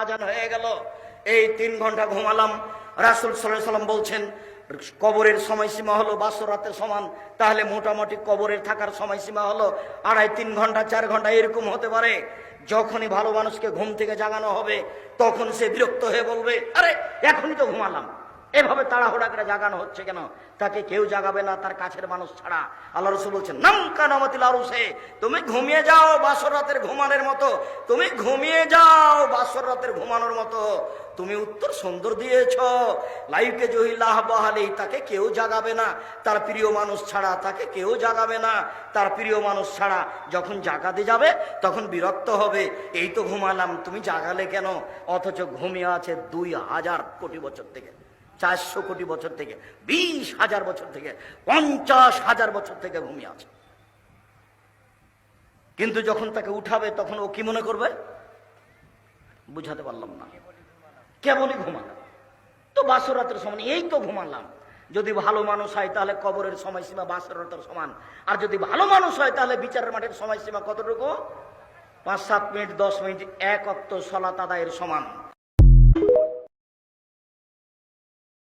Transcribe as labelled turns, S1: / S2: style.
S1: আজান হয়ে গেল, এই 3 ঘন্টা ঘুমালাম। রাসূল সাল্লাল্লাহু আলাইহি সাল্লাম বলছেন কবরের সময়সীমা হলো 12 রাতের সমান। তাহলে মোটামুটি কবরের থাকার সময়সীমা হলো 2.5-3 ঘন্টা 4 ঘন্টা এরকম হতে পারে। যখনই ভালো মানুষকে ঘুম থেকে জাগানো হবে তখন সে বিরক্ত হয়ে বলবে, আরে এখনই তো ঘুমালাম, এভাবে তাড়াহুড়া করে জাগানো হচ্ছে কেন? তাকে কেউ জাগাবে না তার কাছের মানুষ ছাড়া। আল্লাহ রাসূল বলছেন নাম কানামাতিল আরুসে, তুমি ঘুমিয়ে যাও বাসর রাতের ঘুমানোর মতো, তুমি ঘুমিয়ে যাও বাসর রাতের ঘুমানোর মতো। তুমি উত্তর সুন্দর দিয়েছ, লাইকে জহিল্লাহ বাহালি, তাকে কেউ জাগাবে না তার প্রিয় মানুষ ছাড়া, তাকে কেউ জাগাবে না তার প্রিয় মানুষ ছাড়া। যখন জাগাতে যাবে তখন বিরক্ত হবে, এই তো ঘুমালাম তুমি জাগালে কেন? অথচ ঘুমিয়ে আছে 2000 কোটি বছর থেকে, 400 কোটি বছর থেকে, 20,000 বছর থেকে, 50,000 বছর থেকে ঘুমিয়ে আছে। কিন্তু যখন তাকে উঠাবে তখন ও কি মনে করবে? বুঝাতে পারলাম না, কেবলই ঘুমালাম তো বাসর রাতের সমান, এই তো ঘুমালাম। যদি ভালো মানুষ হয় তাহলে কবরের সময়সীমা বাসর রাতের সমান, আর যদি ভালো মানুষ হয় তাহলে বিচারের মাঠের সময়সীমা কতটুকু? 5-7 মিনিট 10 মিনিট, 1 ওয়াক্ত সালাত আদায়ের সমান।